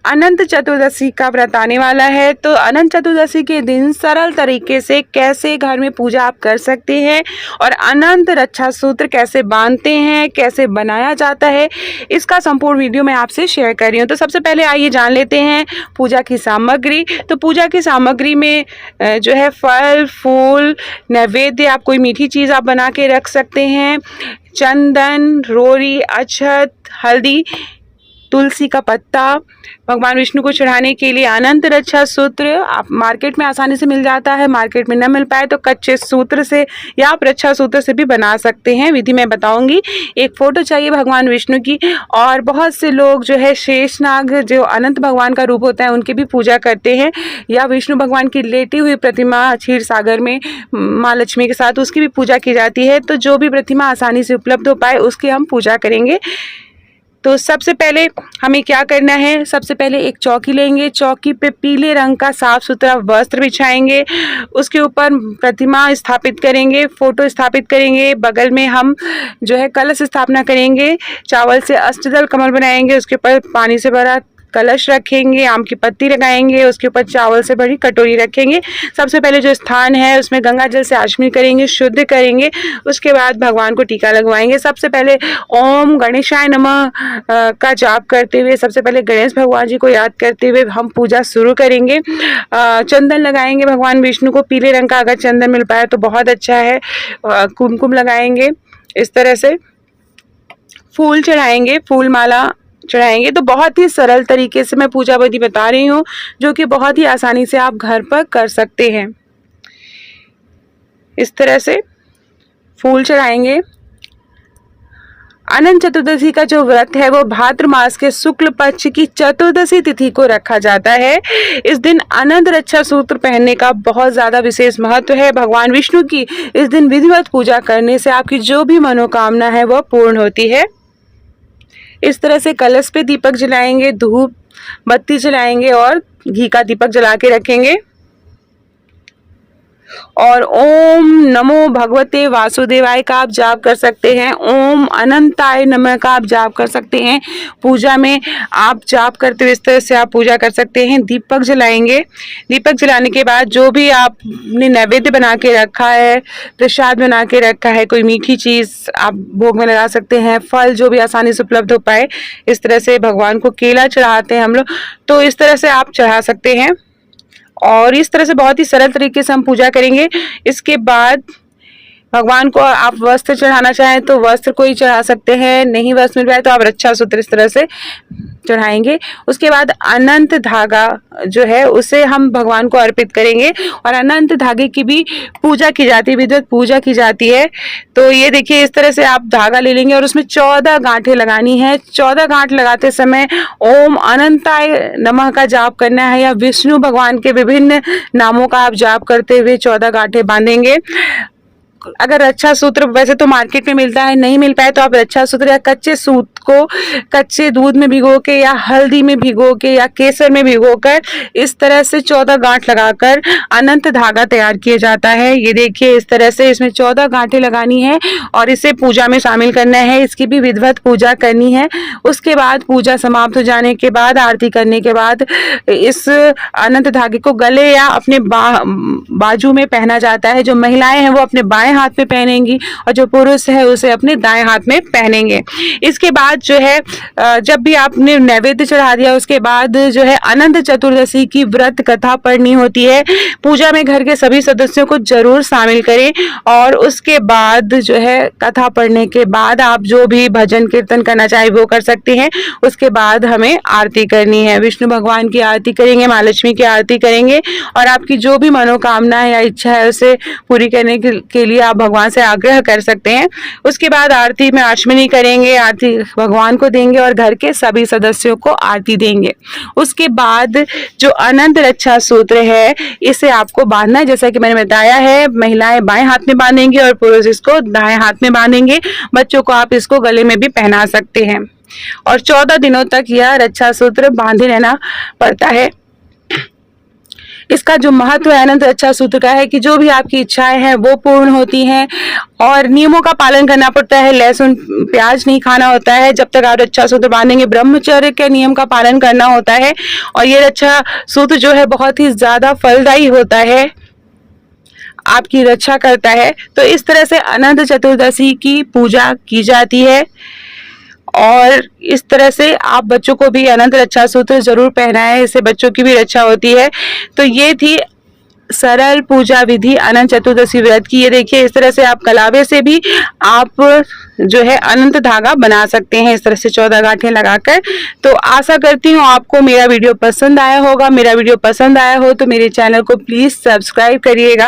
अनंत चतुर्दशी का व्रत आने वाला है, तो अनंत चतुर्दशी के दिन सरल तरीके से कैसे घर में पूजा आप कर सकते हैं और अनंत रक्षा सूत्र कैसे बांधते हैं, कैसे बनाया जाता है, इसका संपूर्ण वीडियो मैं आपसे शेयर कर रही हूँ। तो सबसे पहले आइए जान लेते हैं पूजा की सामग्री। तो पूजा की सामग्री में जो है फल, फूल, नैवेद्य, आप कोई मीठी चीज़ आप बना के रख सकते हैं, चंदन, रोरी, अक्षत, हल्दी, तुलसी का पत्ता, भगवान विष्णु को चढ़ाने के लिए अनंत रक्षा सूत्र आप मार्केट में आसानी से मिल जाता है। मार्केट में न मिल पाए तो कच्चे सूत्र से या आप रक्षा सूत्र से भी बना सकते हैं। विधि मैं बताऊंगी। एक फ़ोटो चाहिए भगवान विष्णु की, और बहुत से लोग जो है शेषनाग जो अनंत भगवान का रूप होता है उनकी भी पूजा करते हैं, या विष्णु भगवान की लेटी हुई प्रतिमा क्षीर सागर में माँ लक्ष्मी के साथ उसकी भी पूजा की जाती है। तो जो भी प्रतिमा आसानी से उपलब्ध हो पाए उसकी हम पूजा करेंगे। तो सबसे पहले हमें क्या करना है, सबसे पहले एक चौकी लेंगे, चौकी पे पीले रंग का साफ सुथरा वस्त्र बिछाएंगे, उसके ऊपर प्रतिमा स्थापित करेंगे, फोटो स्थापित करेंगे, बगल में हम जो है कलश स्थापना करेंगे, चावल से अष्टदल कमल बनाएंगे, उसके ऊपर पानी से भरा कलश रखेंगे, आम की पत्ती लगाएंगे, उसके ऊपर चावल से भरी कटोरी रखेंगे। सबसे पहले जो स्थान है उसमें गंगा जल से आचमन करेंगे, शुद्ध करेंगे, उसके बाद भगवान को टीका लगवाएंगे। सबसे पहले ओम गणेशाय नमः का जाप करते हुए, सबसे पहले गणेश भगवान जी को याद करते हुए हम पूजा शुरू करेंगे। चंदन लगाएंगे भगवान विष्णु को, पीले रंग का अगर चंदन मिल पाए तो बहुत अच्छा है। कुमकुम लगाएंगे, इस तरह से फूल चढ़ाएंगे, फूल माला चढ़ाएंगे। तो बहुत ही सरल तरीके से मैं पूजा विधि बता रही हूँ, जो कि बहुत ही आसानी से आप घर पर कर सकते हैं। इस तरह से फूल चढ़ाएंगे। अनंत चतुर्दशी का जो व्रत है वो भाद्र मास के शुक्ल पक्ष की चतुर्दशी तिथि को रखा जाता है। इस दिन अनंत रक्षा सूत्र पहनने का बहुत ज़्यादा विशेष महत्व है। भगवान विष्णु की इस दिन विधिवत पूजा करने से आपकी जो भी मनोकामना है वह पूर्ण होती है। इस तरह से कलश पे दीपक जलाएंगे, धूप बत्ती जलाएंगे और घी का दीपक जला के रखेंगे, और ओम नमो भगवते वासुदेवाय का आप जाप कर सकते हैं, ओम अनंताय नमः का आप जाप कर सकते हैं। पूजा में आप जाप करते हुए इस तरह से आप पूजा कर सकते हैं। दीपक जलाएंगे, दीपक जलाने के बाद जो भी आपने नैवेद्य बना के रखा है, प्रसाद बना के रखा है, कोई मीठी चीज़ आप भोग में लगा सकते हैं, फल जो भी आसानी से उपलब्ध हो पाए, इस तरह से भगवान को केला चढ़ाते हैं हम लोग, तो इस तरह से आप चढ़ा सकते हैं। और इस तरह से बहुत ही सरल तरीके से हम पूजा करेंगे। इसके बाद भगवान को आप वस्त्र चढ़ाना चाहें तो वस्त्र को ही चढ़ा सकते हैं, नहीं वस्त्र मिल पाए तो आप रक्षा सूत्र इस तरह से चढ़ाएंगे। उसके बाद अनंत धागा जो है उसे हम भगवान को अर्पित करेंगे, और अनंत धागे की भी पूजा की जाती है, विधिवत पूजा की जाती है। तो ये देखिए, इस तरह से आप धागा ले लेंगे और उसमें 14 गांठें लगानी है। 14 गांठ लगाते समय ओम अनंताय नमः का जाप करना है, या विष्णु भगवान के विभिन्न नामों का आप जाप करते हुए 14 गांठें बांधेंगे। अगर रक्षा सूत्र वैसे तो मार्केट में मिलता है, नहीं मिल पाए तो आप रक्षा सूत्र या कच्चे सूत को कच्चे दूध में भिगो के या हल्दी में भिगो के या केसर में भिगोकर इस तरह से 14 गांठ लगाकर अनंत धागा तैयार किया जाता है। ये देखिए, इस तरह से इसमें 14 गांठें लगानी है और इसे पूजा में शामिल करना है। इसकी भी विधिवत पूजा करनी है। उसके बाद पूजा समाप्त हो जाने के बाद, आरती करने के बाद, इस अनंत धागे को गले या अपने बाजू में पहना जाता है। जो महिलाएं हैं वो अपने बाएं हाथ में पहनेंगी और जो पुरुष है उसे अपने दाएं हाथ में पहनेंगे। इसके बाद जो है जब भी आपने नैवेद्य चढ़ा दिया उसके बाद जो है अनंत चतुर्दशी की व्रत कथा पढ़नी होती है। पूजा में घर के सभी सदस्यों को जरूर शामिल करें, और उसके बाद जो है कथा पढ़ने के बाद आप जो भी भजन कीर्तन करना चाहे वो कर सकते हैं। उसके बाद हमें आरती करनी है, विष्णु भगवान की आरती करेंगे, माँ लक्ष्मी की आरती करेंगे, और आपकी जो भी मनोकामना है या इच्छा है उसे पूरी करने के लिए आप भगवान से आग्रह कर सकते हैं। उसके बाद आरती में आचमनी करेंगे, आरती भगवान को देंगे और घर के सभी सदस्यों को आरती देंगे। उसके बाद जो अनंत रक्षा सूत्र है इसे आपको बांधना है, जैसा कि मैंने बताया है। महिलाएं बाएं हाथ में बांधेंगे और पुरुष इसको दाएं हाथ में बांधेंगे। बच्चों को आप इसको गले में भी पहना सकते हैं, और 14 दिनों तक यह रक्षा सूत्र बांधे रहना पड़ता है। इसका जो महत्व है अनंत रक्षा सूत्र का है कि जो भी आपकी इच्छाएं हैं वो पूर्ण होती हैं और नियमों का पालन करना पड़ता है। लहसुन प्याज नहीं खाना होता है जब तक आप रक्षा सूत्र बांधेंगे। ब्रह्मचर्य के नियम का पालन करना होता है और ये रक्षा सूत्र जो है बहुत ही ज्यादा फलदायी होता है, आपकी रक्षा करता है। तो इस तरह से अनंत चतुर्दशी की पूजा की जाती है और इस तरह से आप बच्चों को भी अनंत रक्षा सूत्र जरूर पहनाएं, इससे बच्चों की भी रक्षा होती है। तो ये थी सरल पूजा विधि अनंत चतुर्दशी व्रत की। ये देखिए इस तरह से आप कलावे से भी आप जो है अनंत धागा बना सकते हैं इस तरह से 14 गांठें लगाकर। तो आशा करती हूँ आपको मेरा वीडियो पसंद आया होगा। मेरा वीडियो पसंद आया हो तो मेरे चैनल को प्लीज सब्सक्राइब करिएगा।